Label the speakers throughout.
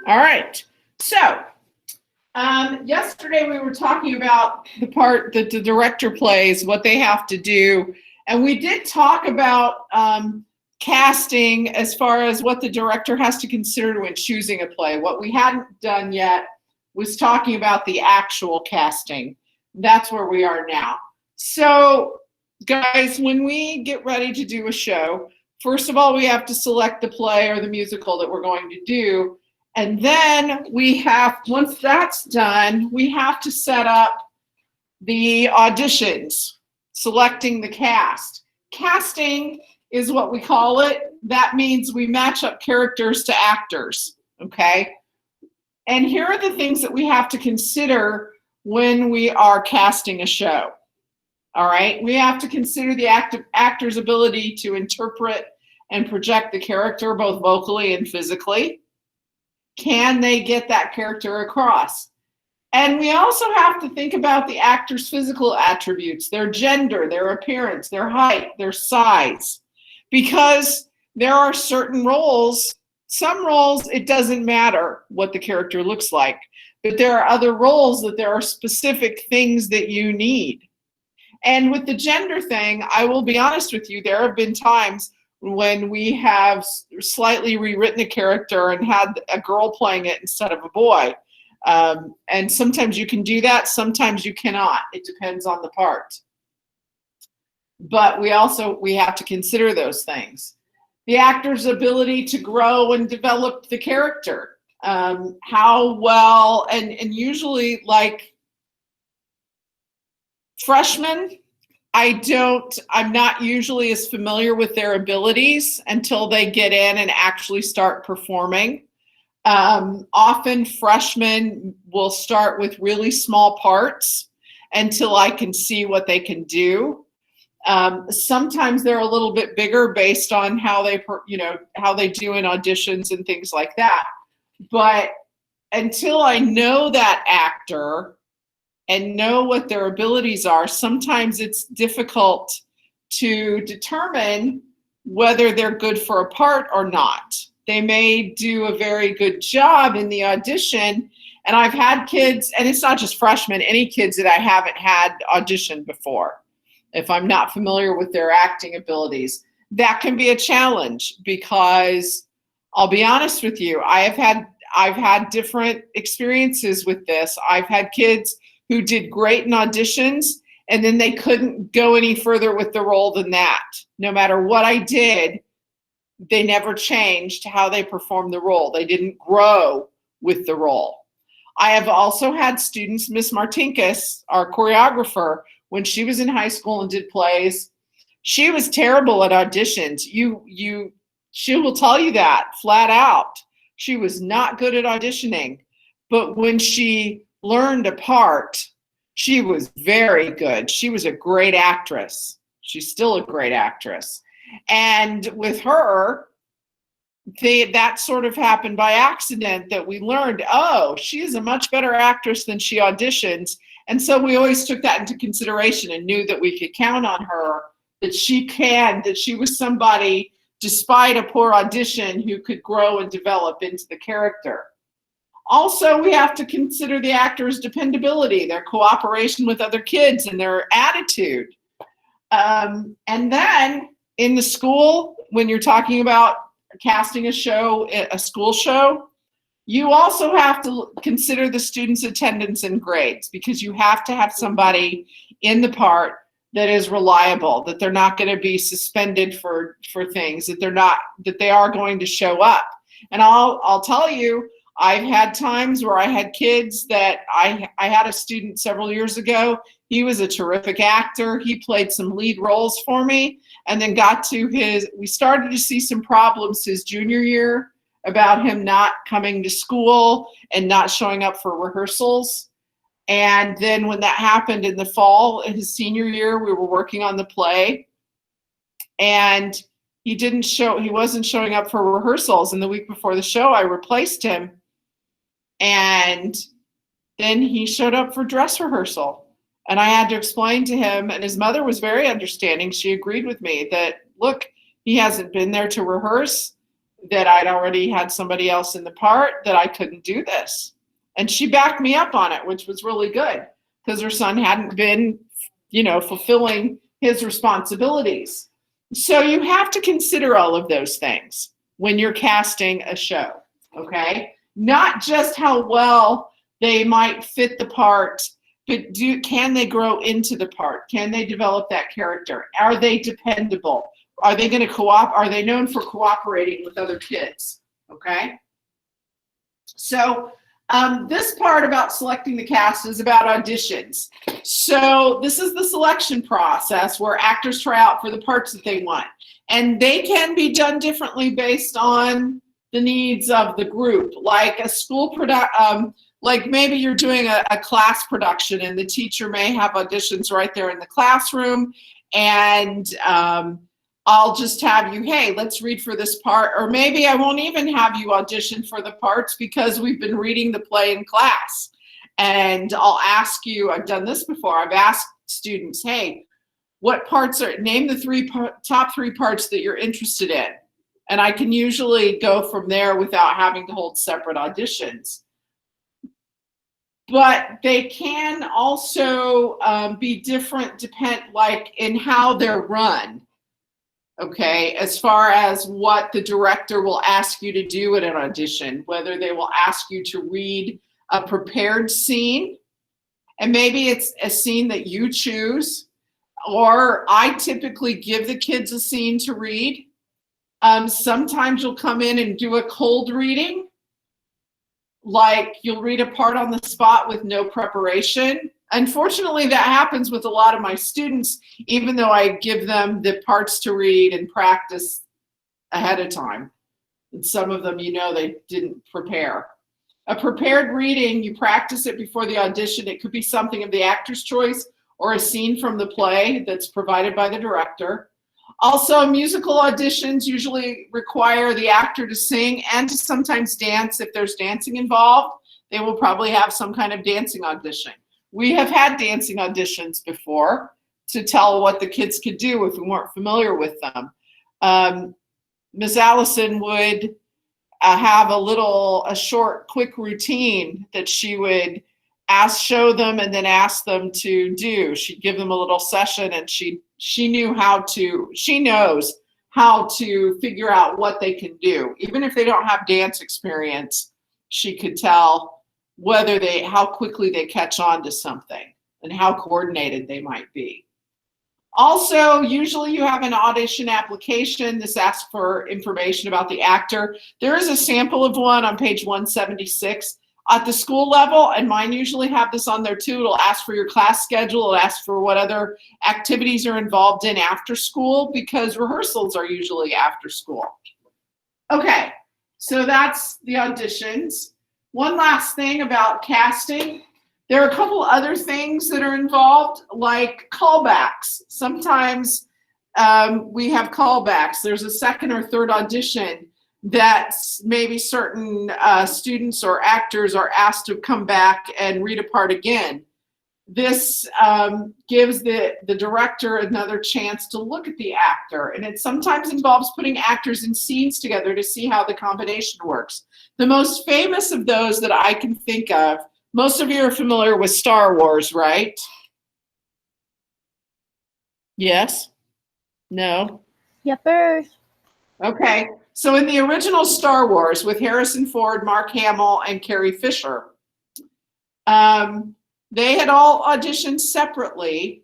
Speaker 1: All right. So, yesterday we were talking about the part that the director plays, what they have to do, and we did talk about casting as far as what the director has to consider when choosing a play. What we hadn't done yet was talking about the actual casting. That's where we are now. So, guys, when we get ready to do a show, first of all, we have to select the play or the musical that we're going to do. And then once that's done, we have to set up the auditions, selecting the cast. Casting is what we call it. That means we match up characters to actors, okay? And here are the things that we have to consider when we are casting a show, all right? We have to consider the actor's ability to interpret and project the character both vocally and physically. Can they get that character across? And we also have to think about the actor's physical attributes, their gender, their appearance, their height, their size. Because there are certain roles, some roles it doesn't matter what the character looks like, but there are other roles that there are specific things that you need. And with the gender thing, I will be honest with you, there have been times when we have slightly rewritten a character and had a girl playing it instead of a boy. And sometimes you can do that, sometimes you cannot. It depends on the part. But we have to consider those things. The actor's ability to grow and develop the character. How well, and usually like freshmen, I'm not usually as familiar with their abilities until they get in and actually start performing. Often freshmen will start with really small parts until I can see what they can do. Sometimes they're a little bit bigger based on how they do in auditions and things like that. But until I know that actor and know what their abilities are, sometimes it's difficult to determine whether they're good for a part or not. They may do a very good job in the audition, and I've had kids, and it's not just freshmen, any kids that I haven't had audition before, if I'm not familiar with their acting abilities. That can be a challenge because I'll be honest with you, I've had different experiences with this. I've had kids who did great in auditions, and then they couldn't go any further with the role than that. No matter what I did, they never changed how they performed the role. They didn't grow with the role. I have also had students, Miss Martinkus, our choreographer, when she was in high school and did plays, she was terrible at auditions. She will tell you that flat out. She was not good at auditioning, but when she learned a part, she was very good. She was a great actress. She's still a great actress. And with her, that sort of happened by accident, that we learned, oh, she is a much better actress than she auditions. And so we always took that into consideration and knew that we could count on her, that she was somebody, despite a poor audition, who could grow and develop into the character. Also, we have to consider the actor's dependability, their cooperation with other kids, and their attitude. And then in the school, when you're talking about casting a show, a school show, you also have to consider the students' attendance and grades, because you have to have somebody in the part that is reliable, that they're not going to be suspended for things, that they are going to show up. And I'll tell you, I've had times where I had kids that I had a student several years ago. He was a terrific actor. He played some lead roles for me, and then we started to see some problems his junior year about him not coming to school and not showing up for rehearsals. And then when that happened in the fall, in his senior year, we were working on the play, and he wasn't showing up for rehearsals. And the week before the show, I replaced him. And then he showed up for dress rehearsal. And I had to explain to him, and his mother was very understanding. She agreed with me that, look, he hasn't been there to rehearse. that I'd already had somebody else in the part, that I couldn't do this. And she backed me up on it, which was really good because her son hadn't been, fulfilling his responsibilities. So you have to consider all of those things when you're casting a show, okay? Not just how well they might fit the part, but can they grow into the part? Can they develop that character? Are they dependable? Are they going to cooperate? Are they known for cooperating with other kids? Okay. So this part about selecting the cast is about auditions. So this is the selection process where actors try out for the parts that they want. And they can be done differently based on the needs of the group. Like a school like maybe you're doing a class production and the teacher may have auditions right there in the classroom, and I'll just have you, hey, let's read for this part. Or maybe I won't even have you audition for the parts because we've been reading the play in class. And I'll ask you, I've done this before, I've asked students, hey, what parts name the top three parts that you're interested in. And I can usually go from there without having to hold separate auditions. But they can also be different, like in how they're run. Okay, as far as what the director will ask you to do at an audition, whether they will ask you to read a prepared scene, and maybe it's a scene that you choose, or I typically give the kids a scene to read. Sometimes you'll come in and do a cold reading, like you'll read a part on the spot with no preparation. Unfortunately, that happens with a lot of my students, even though I give them the parts to read and practice ahead of time. And some of them, they didn't prepare. A prepared reading, you practice it before the audition. It could be something of the actor's choice or a scene from the play that's provided by the director. Also, musical auditions usually require the actor to sing and to sometimes dance. If there's dancing involved, they will probably have some kind of dancing audition. We have had dancing auditions before to tell what the kids could do if we weren't familiar with them. Ms. Allison would have a short, quick routine that she would show them and then ask them to do. She'd give them a little session, and she knows how to figure out what they can do. Even if they don't have dance experience, she could tell how quickly they catch on to something and how coordinated they might be. Also, usually you have an audition application. This asks for information about the actor. There is a sample of one on page 176 at the school level, and mine usually have this on there too. It'll ask for your class schedule. It'll ask for what other activities are involved in after school, because rehearsals are usually after school. Okay, so that's the auditions. One last thing about casting. There are a couple other things that are involved, like callbacks. Sometimes we have callbacks. There's a second or third audition that maybe certain students or actors are asked to come back and read a part again. This gives the director another chance to look at the actor, and it sometimes involves putting actors in scenes together to see how the combination works. The most famous of those that I can think of, most of you are familiar with Star Wars, right? Yes? No?
Speaker 2: Yepers.
Speaker 1: Okay, so in the original Star Wars with Harrison Ford, Mark Hamill, and Carrie Fisher, they had all auditioned separately,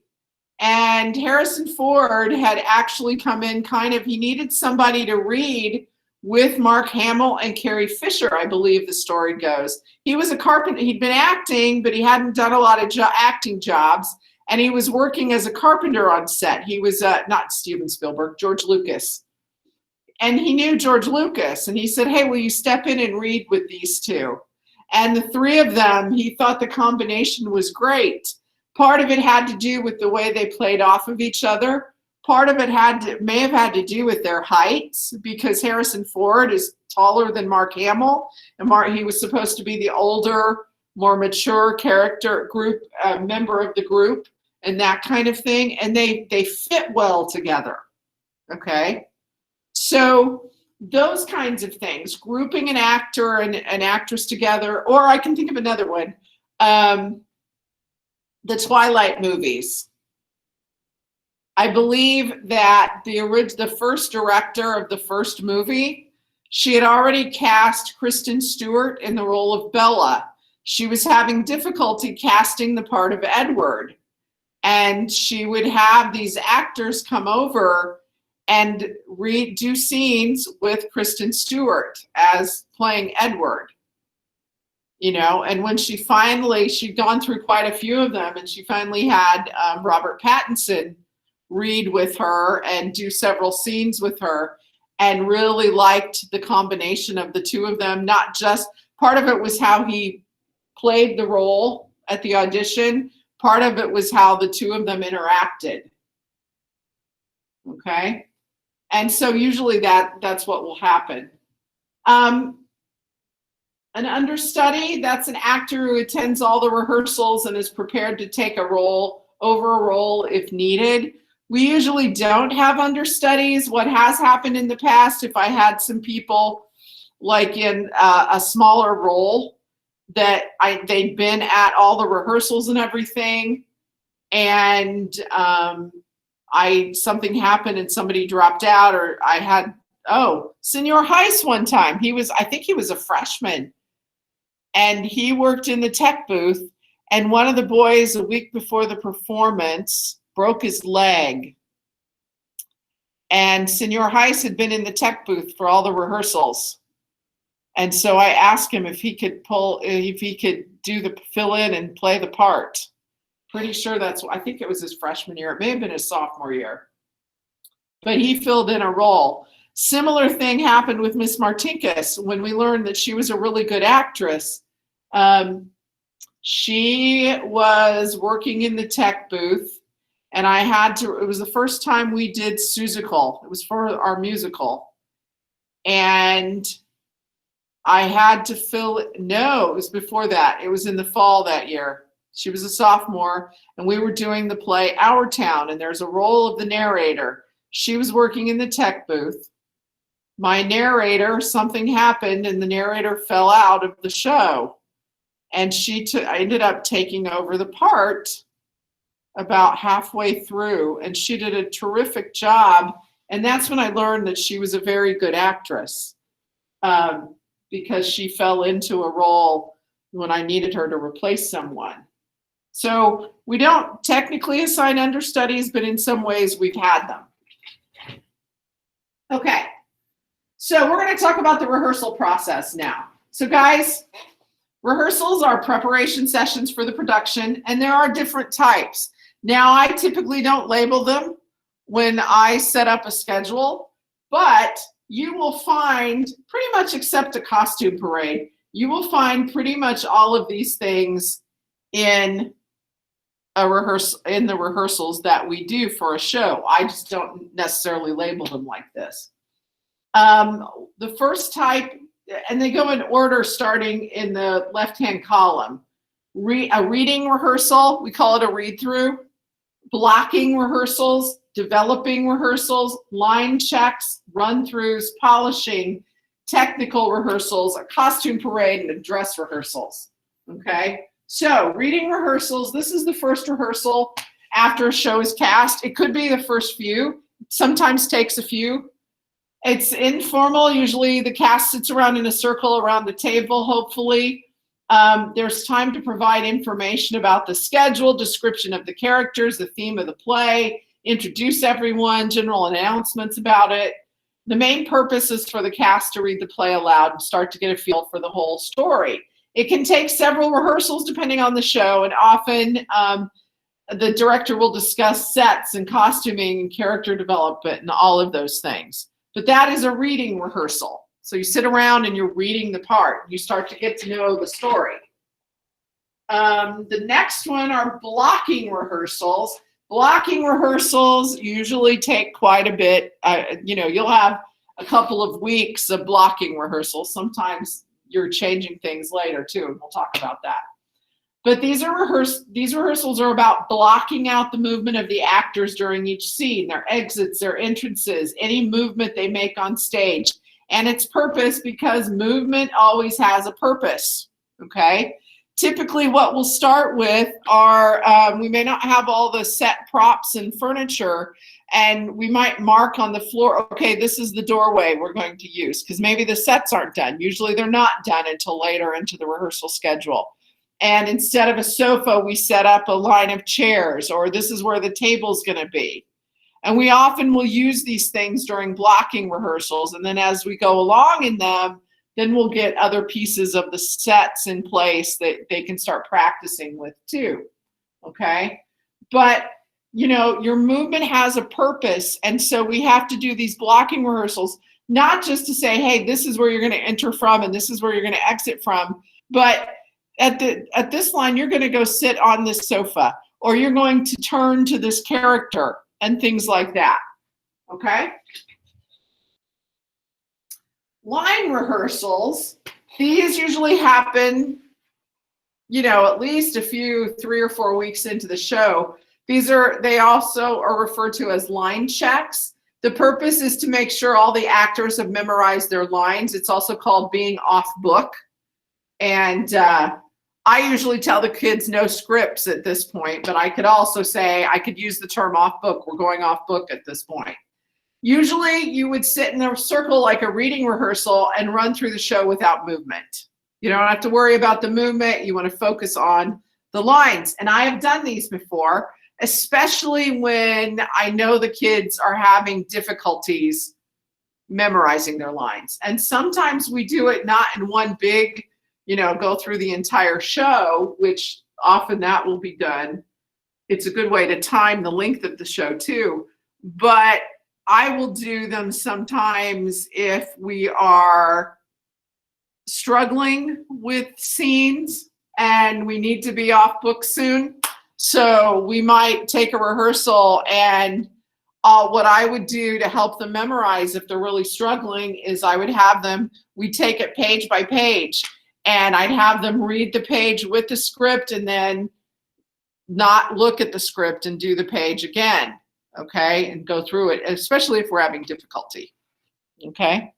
Speaker 1: and Harrison Ford had actually come in he needed somebody to read with Mark Hamill and Carrie Fisher, I believe the story goes. He was a carpenter. He'd been acting, but he hadn't done a lot of acting jobs, and he was working as a carpenter on set. He was not Steven Spielberg, George Lucas. And he knew George Lucas, and he said, hey, will you step in and read with these two? And the three of them, he thought the combination was great. Part of it had to do with the way they played off of each other. Part of it may have had to do with their heights, because Harrison Ford is taller than Mark Hamill, and he was supposed to be the older, more mature character member of the group, and that kind of thing. And they fit well together. Okay, so those kinds of things, grouping an actor and an actress together, or I can think of another one, the Twilight movies. I believe that the first director of the first movie, she had already cast Kristen Stewart in the role of Bella. She was having difficulty casting the part of Edward. And she would have these actors come over and do scenes with Kristen Stewart as playing Edward. You know, and when she'd gone through quite a few of them, and she finally had Robert Pattinson read with her and do several scenes with her, and really liked the combination of the two of them. Not just, part of it was how he played the role at the audition, part of it was how the two of them interacted. Okay, and so usually that's what will happen. An understudy, that's an actor who attends all the rehearsals and is prepared to take a role if needed. We usually don't have understudies. What has happened in the past, if I had some people like in a smaller role that they'd been at all the rehearsals and everything, and something happened and somebody dropped out, or I had, Senor Heiss one time. I think he was a freshman, and he worked in the tech booth, and one of the boys a week before the performance broke his leg. And Senor Heiss had been in the tech booth for all the rehearsals. And so I asked him if he could do the fill in and play the part. Pretty sure I think it was his freshman year. It may have been his sophomore year. But he filled in a role. Similar thing happened with Miss Martinkus when we learned that she was a really good actress. She was working in the tech booth, and it was the first time we did Seussical. It was for our musical. And I had to it was before that. It was in the fall that year. She was a sophomore, and we were doing the play Our Town, and there's a role of the narrator. She was working in the tech booth. My narrator, something happened, and the narrator fell out of the show. And I ended up taking over the part about halfway through, and she did a terrific job. And that's when I learned that she was a very good actress, because she fell into a role when I needed her to replace someone. So we don't technically assign understudies, but in some ways we've had them. Okay, so we're going to talk about the rehearsal process now. So guys, rehearsals are preparation sessions for the production, and there are different types. Now, I typically don't label them when I set up a schedule, but you will find, pretty much except a costume parade, you will find pretty much all of these things in the rehearsals that we do for a show. I just don't necessarily label them like this. The first type, and they go in order starting in the left-hand column. A reading rehearsal, we call it a read-through. Blocking rehearsals, developing rehearsals, line checks, run-throughs, polishing, technical rehearsals, a costume parade, and dress rehearsals. Okay, so reading rehearsals, this is the first rehearsal after a show is cast. It could be the first few, sometimes takes a few. It's informal. Usually the cast sits around in a circle around the table, hopefully. There's time to provide information about the schedule, description of the characters, the theme of the play, introduce everyone, general announcements about it. The main purpose is for the cast to read the play aloud and start to get a feel for the whole story. It can take several rehearsals depending on the show, and often the director will discuss sets and costuming and character development and all of those things. But that is a reading rehearsal. So you sit around and you're reading the part. You start to get to know the story. The next one are blocking rehearsals. Blocking rehearsals usually take quite a bit. You'll have a couple of weeks of blocking rehearsals. Sometimes you're changing things later too, and we'll talk about that. But these rehearsals are about blocking out the movement of the actors during each scene, their exits, their entrances, any movement they make on stage, And its purpose, because movement always has a purpose, okay? Typically what we'll start with are, we may not have all the set props and furniture, and we might mark on the floor, okay, this is the doorway we're going to use, because maybe the sets aren't done. Usually they're not done until later into the rehearsal schedule. And instead of a sofa, we set up a line of chairs, or this is where the table's gonna be. And we often will use these things during blocking rehearsals, and then as we go along in them, then we'll get other pieces of the sets in place that they can start practicing with too, okay? But, you know, your movement has a purpose, and so we have to do these blocking rehearsals, not just to say, hey, this is where you're gonna enter from and this is where you're gonna exit from, but at this line, you're gonna go sit on this sofa, or you're going to turn to this character, and things like that, okay? Line rehearsals, these usually happen, you know, at least a few, 3 or 4 weeks into the show. They also are referred to as line checks. The purpose is to make sure all the actors have memorized their lines. It's also called being off book. And I usually tell the kids no scripts at this point, but I could also say, I could use the term off book. We're going off book at this point. Usually you would sit in a circle like a reading rehearsal and run through the show without movement. You don't have to worry about the movement. You want to focus on the lines. And I have done these before, especially when I know the kids are having difficulties memorizing their lines. And sometimes we do it not in one big, you know, go through the entire show, which often that will be done. It's a good way to time the length of the show too. But I will do them sometimes if we are struggling with scenes and we need to be off book soon. So we might take a rehearsal, and what I would do to help them memorize if they're really struggling is I would have them, we take it page by page, and I'd have them read the page with the script and then not look at the script and do the page again, okay? And go through it, especially if we're having difficulty, okay?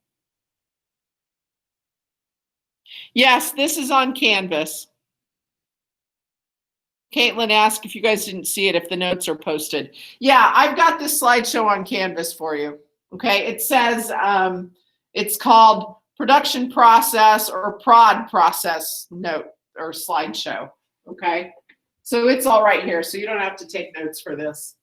Speaker 1: Yes, this is on Canvas. Caitlin asked if you guys didn't see it, if the notes are posted. Yeah, I've got this slideshow on Canvas for you, okay? It says, it's called Production Process or Prod Process Note or Slideshow, okay? So it's all right here, so you don't have to take notes for this.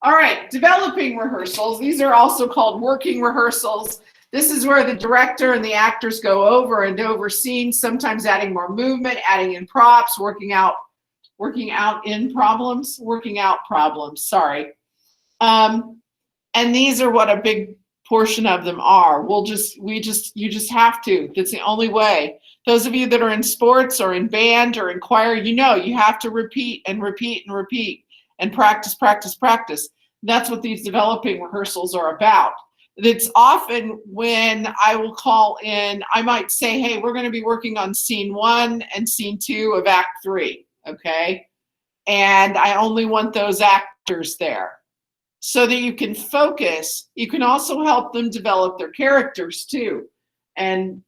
Speaker 1: All right, developing rehearsals. These are also called working rehearsals. This is where the director and the actors go over and over scenes, sometimes adding more movement, adding in props, working out problems, sorry. And these are what a big portion of them are. You just have to. That's the only way. Those of you that are in sports or in band or in choir, you know, you have to repeat and repeat and repeat and practice, practice, practice. That's what these developing rehearsals are about. It's often when I will call in, I might say, hey, we're going to be working on scene 1 and scene 2 of act 3, okay? And I only want those actors there so that you can focus. You can also help them develop their characters too, and,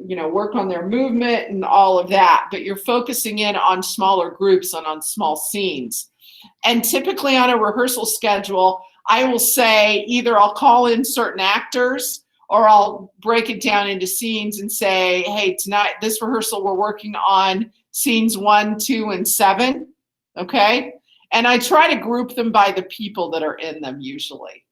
Speaker 1: you know, work on their movement and all of that, but you're focusing in on smaller groups and on small scenes. And typically on a rehearsal schedule, I will say either I'll call in certain actors or I'll break it down into scenes and say, hey, tonight, this rehearsal, we're working on scenes 1, 2, and 7, okay? And I try to group them by the people that are in them usually,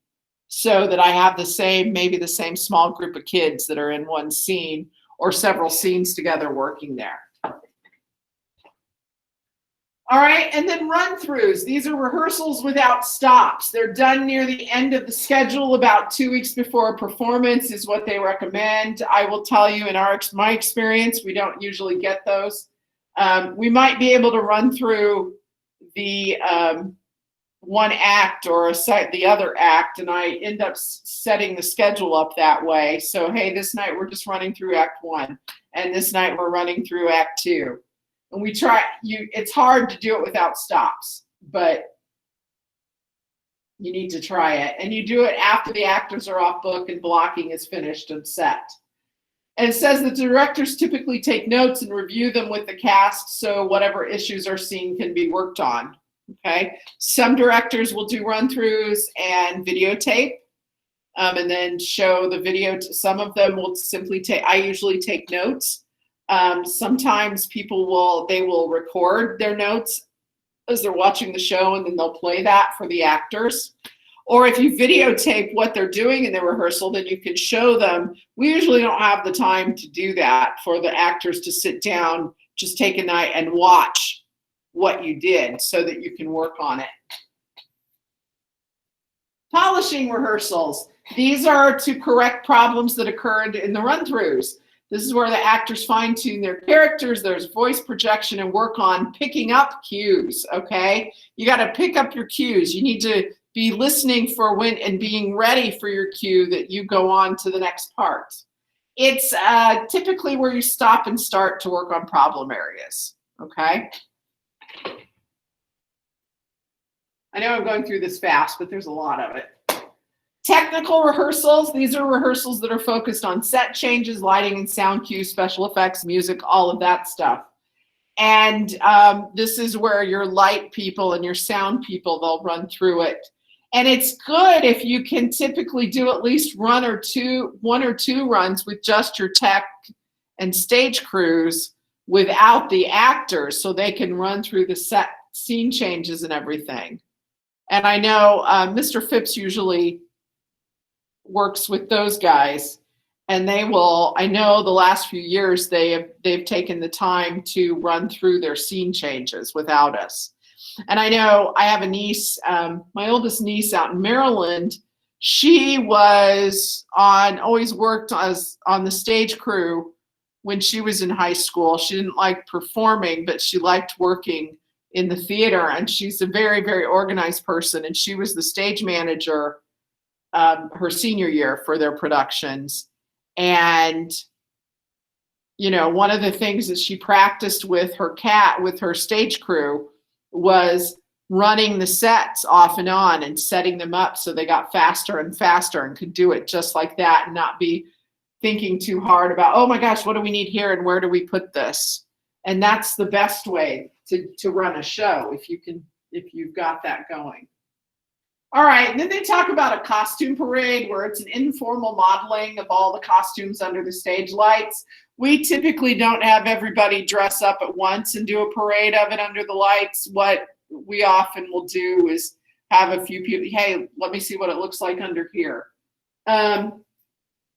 Speaker 1: so that I have maybe the same small group of kids that are in one scene or several scenes together working there. All right, and then run-throughs. These are rehearsals without stops. They're done near the end of the schedule, about 2 weeks before a performance is what they recommend. I will tell you, in my experience, we don't usually get those. We might be able to run through the one act or the other act, and I end up setting the schedule up that way. So, hey, this night we're just running through act 1, and this night we're running through act 2. And we try, it's hard to do it without stops, but You need to try it. And you do it after the actors are off book and blocking is finished and set. And it says the directors typically take notes and review them with the cast so whatever issues are seen can be worked on. Okay. Some directors will do run-throughs and videotape and then show the video. Some of them will simply take, I usually take notes. Sometimes they will record their notes as they're watching the show and then they'll play that for the actors. Or if you videotape what they're doing in the rehearsal, then you can show them. We usually don't have the time to do that for the actors to sit down, just take a night and watch what you did so that you can work on it. Polishing rehearsals. These are to correct problems that occurred in the run-throughs. This is where the actors fine-tune their characters. There's voice projection and work on picking up cues, okay? You got to pick up your cues. You need to be listening for when and being ready for your cue that you go on to the next part. It's typically where you stop and start to work on problem areas, okay? I know I'm going through this fast, but there's a lot of it. Technical rehearsals. These are rehearsals that are focused on set changes, lighting and sound cues, special effects, music, all of that stuff. And this is where your light people and your sound people, they'll run through it. And it's good if you can typically do at least one or two runs with just your tech and stage crews without the actors so they can run through the set scene changes and everything. And I know Mr. Phipps usually works with those guys, and they will, I know the last few years they've taken the time to run through their scene changes without us. And I know I have a niece, my oldest niece out in Maryland. She was always worked on the stage crew when she was in high school. She didn't like performing, but she liked working in the theater, and she's a very, very organized person, and she was the stage manager her senior year for their productions. And you know, one of the things that she practiced with her stage crew was running the sets off and on and setting them up so they got faster and faster and could do it just like that and not be thinking too hard about, oh my gosh, what do we need here and where do we put this? And that's the best way to run a show if you've got that going. All right, and then they talk about a costume parade where it's an informal modeling of all the costumes under the stage lights. We typically don't have everybody dress up at once and do a parade of it under the lights. What we often will do is have a few people, hey, let me see what it looks like under here.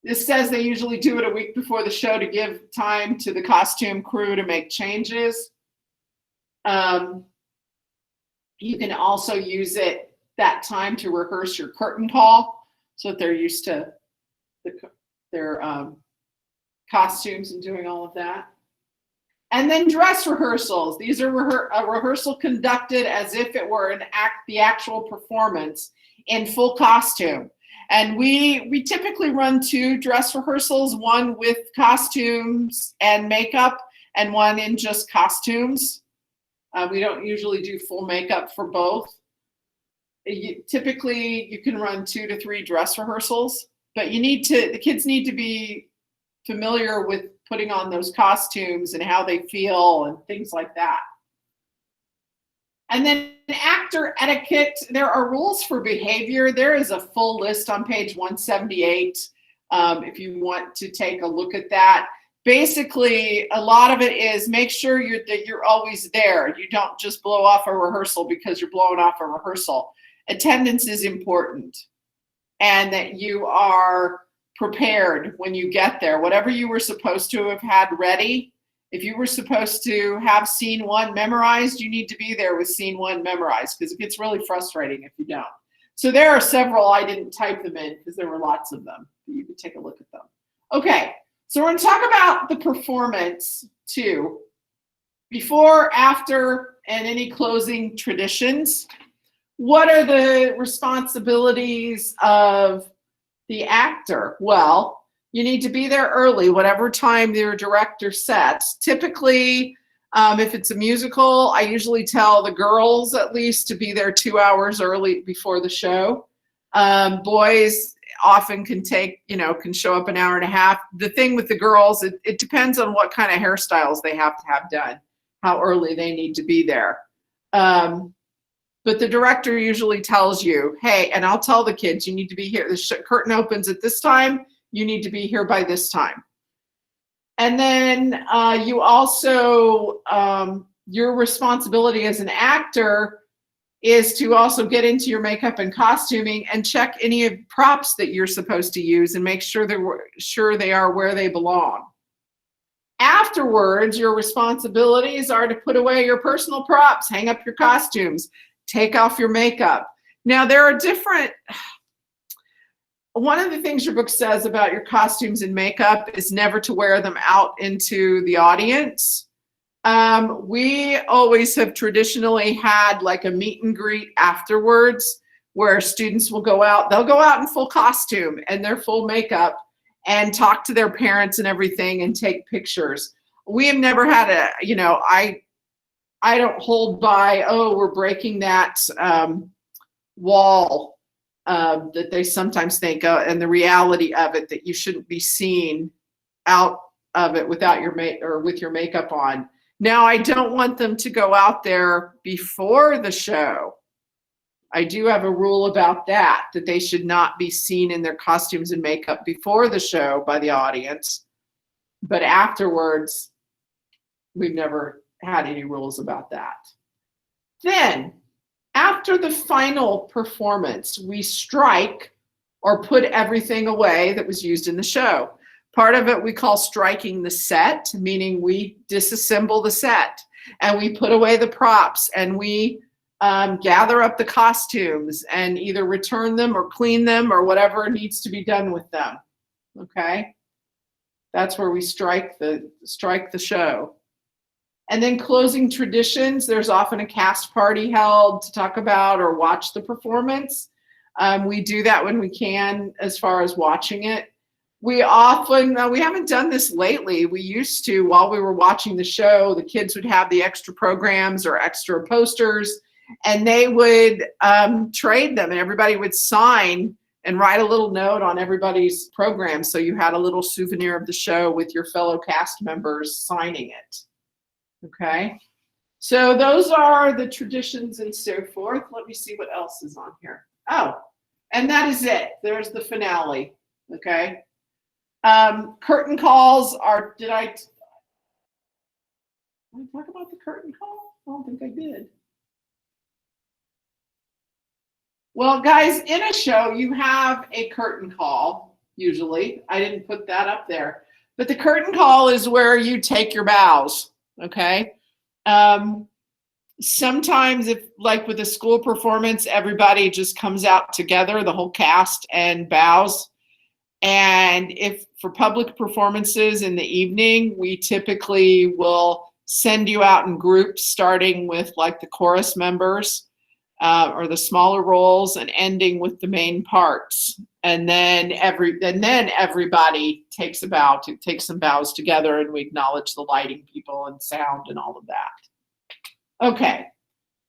Speaker 1: This says they usually do it a week before the show to give time to the costume crew to make changes. You can also use that time to rehearse your curtain call so that they're used to their costumes and doing all of that. And then dress rehearsals. These are a rehearsal conducted as if it were the actual performance in full costume. And we typically run 2 dress rehearsals, one with costumes and makeup and one in just costumes. We don't usually do full makeup for both. Typically, you can run 2 to 3 dress rehearsals, but the kids need to be familiar with putting on those costumes and how they feel and things like that. And then actor etiquette, there are rules for behavior. There is a full list on page 178 if you want to take a look at that. Basically, a lot of it is make sure that you're always there. You don't just blow off a rehearsal because you're blowing off a rehearsal. Attendance is important, and that you are prepared when you get there. Whatever you were supposed to have had ready, if you were supposed to have scene 1 memorized, you need to be there with scene 1 memorized because it gets really frustrating if you don't. So there are several, I didn't type them in because there were lots of them. You can take a look at them. Okay, so we're going to talk about the performance too. Before, after, and any closing traditions. What are the responsibilities of the actor? Well, you need to be there early, whatever time your director sets. Typically, If it's a musical, I usually tell the girls at least to be there 2 hours early before the show. Boys often can show up an hour and a half. The thing with the girls, it depends on what kind of hairstyles they have to have done, how early they need to be there. But the director usually tells you, hey, and I'll tell the kids, you need to be here. The curtain opens at this time. You need to be here by this time. And then you also, your responsibility as an actor is to also get into your makeup and costuming and check any of props that you're supposed to use and make sure they are where they belong. Afterwards, your responsibilities are to put away your personal props, hang up your costumes, take off your makeup. Now, there are one of the things your book says about your costumes and makeup is never to wear them out into the audience. We always have traditionally had like a meet and greet afterwards where students will go out. They'll go out in full costume and their full makeup and talk to their parents and everything and take pictures. We have never had I don't hold by, oh, we're breaking that wall that they sometimes think, and the reality of it, that you shouldn't be seen out of it without with your makeup on. Now, I don't want them to go out there before the show. I do have a rule about that they should not be seen in their costumes and makeup before the show by the audience. But afterwards, we've never had any rules about that. Then, after the final performance, we strike or put everything away that was used in the show. Part of it we call striking the set, meaning we disassemble the set and we put away the props and we gather up the costumes and either return them or clean them or whatever needs to be done with them. Okay? That's where we strike the show. And then closing traditions, there's often a cast party held to talk about or watch the performance. We do that when we can as far as watching it. We often, we haven't done this lately. We used to, while we were watching the show, the kids would have the extra programs or extra posters, and they would trade them, and everybody would sign and write a little note on everybody's program. So you had a little souvenir of the show with your fellow cast members signing it. Okay, so those are the traditions and so forth. Let me see what else is on here. Oh, and that is it. There's the finale. Okay. Curtain calls are, did I talk about the curtain call? I don't think I did. Well, guys, in a show, you have a curtain call, usually. I didn't put that up there. But the curtain call is where you take your bows. Okay. Sometimes if like with a school performance, everybody just comes out together, the whole cast, and bows. And if for public performances in the evening, we typically will send you out in groups, starting with like the chorus members or the smaller roles and ending with the main parts. And then everybody takes a bow, takes some bows together, and we acknowledge the lighting people and sound and all of that. Okay,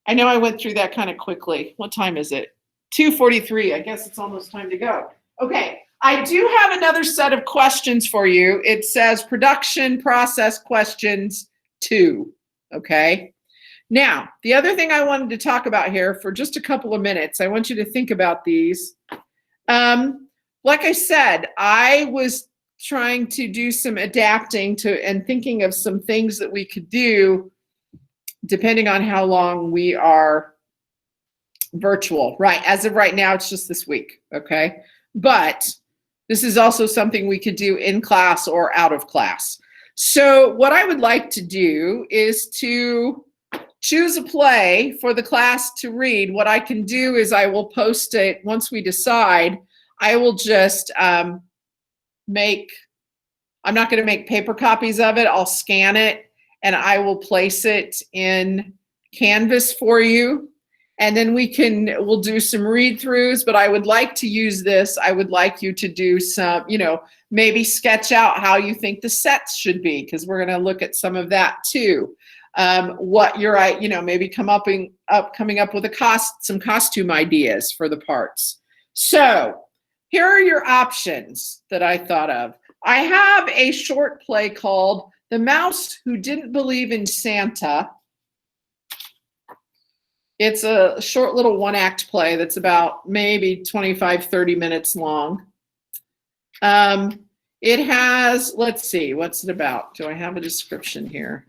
Speaker 1: I know I went through that kind of quickly. What time is it? 2:43. I guess it's almost time to go. Okay, I do have another set of questions for you. It says production process questions 2. Okay. Now, the other thing I wanted to talk about here for just a couple of minutes, I want you to think about these. Like I said, I was trying to do some adapting to and thinking of some things that we could do depending on how long we are virtual. Right, as of right now, it's just this week, okay? But this is also something we could do in class or out of class. So what I would like to do is to choose a play for the class to read. What I can do is I will post it once we decide. I will just I'm not going to make paper copies of it. I'll scan it and I will place it in Canvas for you. And then we'll do some read-throughs, but I would like to use this. I would like you to do some, maybe sketch out how you think the sets should be, because we're going to look at some of that too. what you're, maybe coming up with some costume ideas for the parts. So here are your options that I thought of. I have a short play called The Mouse Who Didn't Believe in Santa. It's a short little one-act play that's about maybe 25, 30 minutes long. It has, let's see, what's it about? Do I have a description here?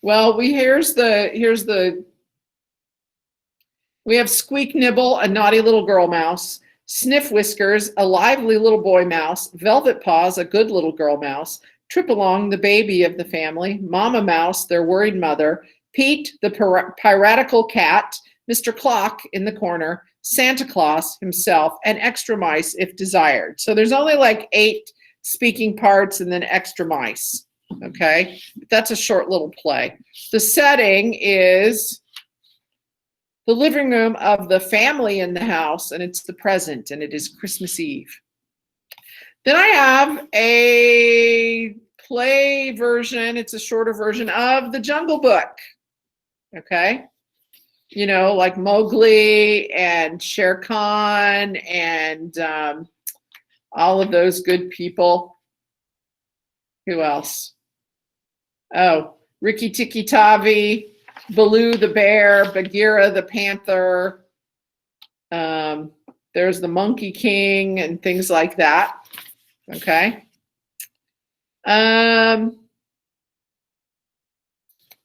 Speaker 1: Well, we have Squeak Nibble, a naughty little girl mouse, Sniff Whiskers, a lively little boy mouse, Velvet Paws, a good little girl mouse, Trip Along, the baby of the family, Mama Mouse, their worried mother, Pete, the piratical cat, Mr. Clock in the corner, Santa Claus himself, and extra mice if desired. So there's only like 8 speaking parts and then extra mice. Okay, that's a short little play. The setting is the living room of the family in the house, and it's the present, and it is Christmas Eve. Then I have a play version, it's a shorter version of The Jungle Book. Okay, like Mowgli and Shere Khan and all of those good people. Who else? Oh, Rikki Tikki Tavi, Baloo the bear, Bagheera the panther. There's the Monkey King and things like that. Okay.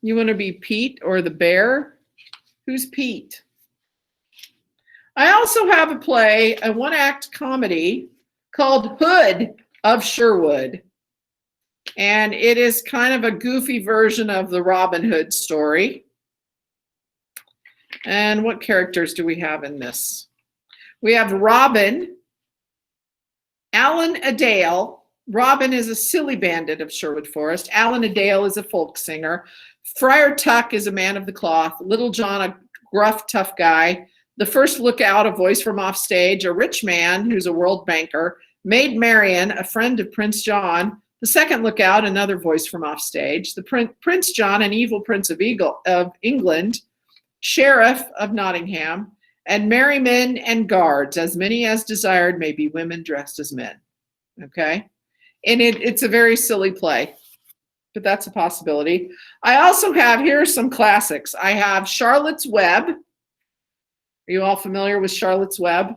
Speaker 1: You want to be Pete or the bear? Who's Pete? I also have a play, a one-act comedy called Hood of Sherwood. And it is kind of a goofy version of the Robin Hood story. And what characters do we have in this? We have Robin, Alan Adale. Robin is a silly bandit of Sherwood Forest. Alan Adale is a folk singer. Friar Tuck is a man of the cloth. Little John, a gruff, tough guy. The first lookout, a voice from off stage. A rich man who's a world banker. Maid Marian, a friend of Prince John. The second lookout, another voice from off stage. The Prince John, an evil prince of England. Sheriff of Nottingham. And merry men and guards, as many as desired, may be women dressed as men. Okay? And it's a very silly play, but that's a possibility. I also have, here are some classics. I have Charlotte's Web. Are you all familiar with Charlotte's Web?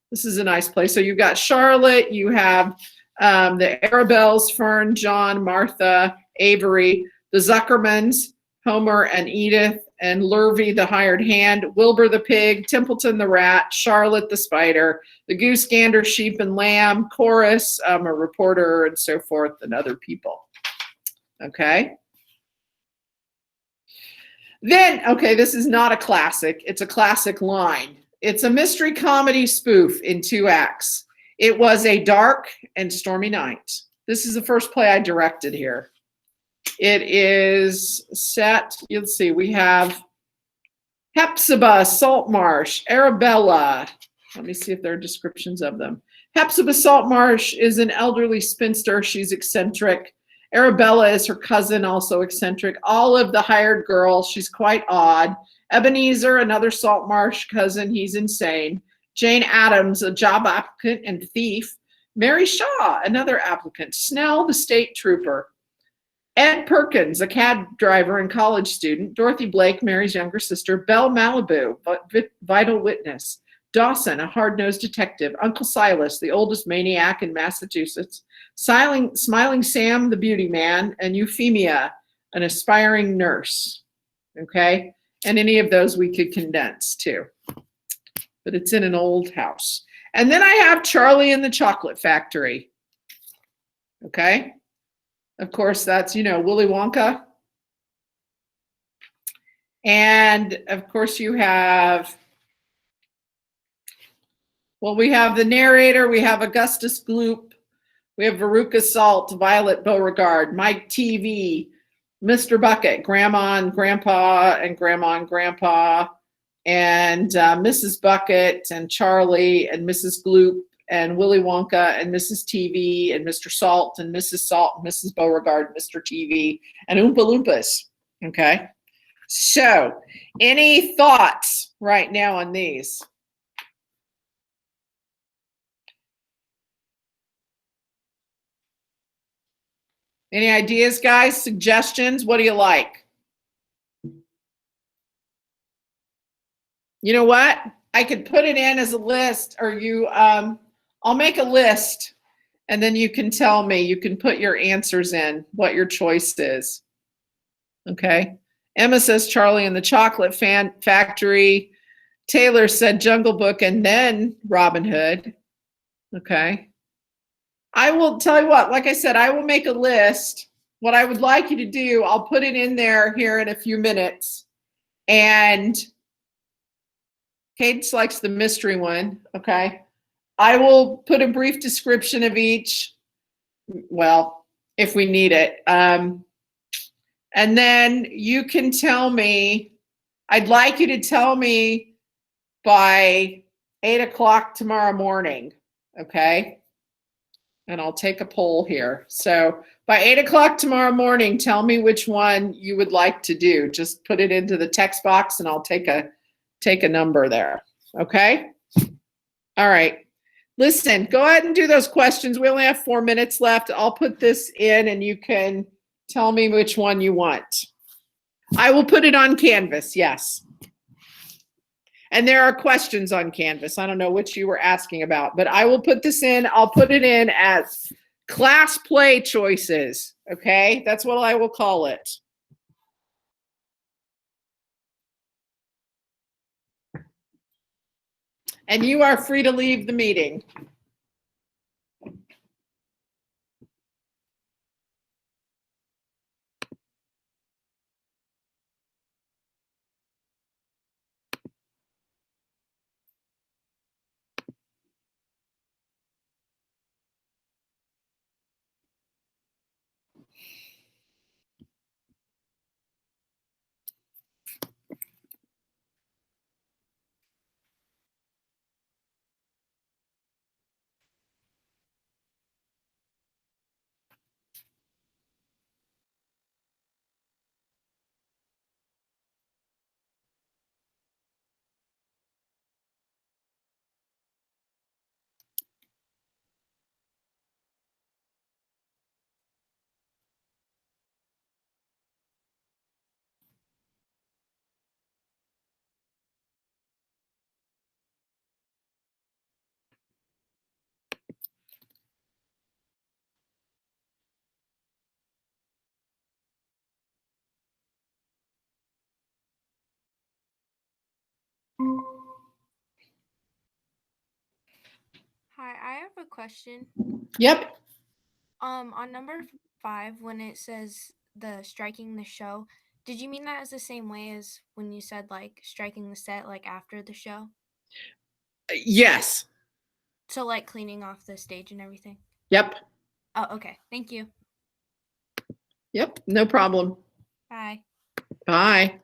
Speaker 1: This is a nice play. So you've got Charlotte, you have the Arabelles, Fern, John, Martha, Avery, the Zuckermans, Homer and Edith, and Lurvy the hired hand, Wilbur the pig, Templeton the rat, Charlotte the spider, the goose, gander, sheep, and lamb, Chorus, a reporter, and so forth, and other people. Okay. Then, okay, this is not a classic. It's a classic line. It's a mystery comedy spoof in 2 acts. It was a dark and stormy night. This is the first play I directed here. It is set, you'll see, we have Hepzibah, Saltmarsh, Arabella. Let me see if there are descriptions of them. Hepzibah Saltmarsh is an elderly spinster. She's eccentric. Arabella is her cousin, also eccentric. Olive, the hired girl, she's quite odd. Ebenezer, another Saltmarsh cousin, he's insane. Jane Addams, a job applicant and thief. Mary Shaw, another applicant. Snell, the state trooper. Ed Perkins, a cab driver and college student. Dorothy Blake, Mary's younger sister. Belle Malibu, vital witness. Dawson, a hard-nosed detective. Uncle Silas, the oldest maniac in Massachusetts. Smiling Sam, the beauty man. And Euphemia, an aspiring nurse. Okay? And any of those we could condense too. But it's in an old house. And then I have Charlie and the Chocolate Factory. Okay? Of course, that's, Willy Wonka. And of course you have, well, we have the narrator, we have Augustus Gloop, we have Veruca Salt, Violet Beauregard, Mike TV, Mr. Bucket, Grandma and Grandpa and Grandma and Grandpa, and Mrs. Bucket and Charlie and Mrs. Gloop and Willy Wonka and Mrs. TV and Mr. Salt and Mrs. Salt and Mrs. Beauregard, Mr. TV, and Oompa Loompas. Okay. So, any thoughts right now on these? Any ideas, guys? Suggestions? What do you like? You know what? I could put it in as a list, or I'll make a list, and then you can tell me. You can put your answers in, what your choice is. Okay. Emma says Charlie and the Chocolate Factory. Taylor said Jungle Book and then Robin Hood. Okay. I will tell you what, like I said, I will make a list. What I would like you to do, I'll put it in there here in a few minutes. And Kate likes the mystery one. Okay. I will put a brief description of each. Well, if we need it. And then you can tell me, I'd like you to tell me by 8 o'clock tomorrow morning. Okay. And I'll take a poll here. So by 8 o'clock tomorrow morning, tell me which one you would like to do. Just put it into the text box and I'll take a number there. Okay? All right. Listen, go ahead and do those questions. We only have 4 minutes left. I'll put this in and you can tell me which one you want. I will put it on Canvas, yes. And there are questions on Canvas. I don't know which you were asking about, but I will put this in. I'll put it in as class play choices. Okay, that's what I will call it. And you are free to leave the meeting.
Speaker 2: Hi, I have a question.
Speaker 1: Yep.
Speaker 2: On number 5, when it says the striking the show, did you mean that as the same way as when you said like striking the set, like after the show?
Speaker 1: Yes.
Speaker 2: So like cleaning off the stage and everything?
Speaker 1: Yep.
Speaker 2: Oh, okay. Thank you.
Speaker 1: Yep. No problem.
Speaker 2: Bye.
Speaker 1: Bye.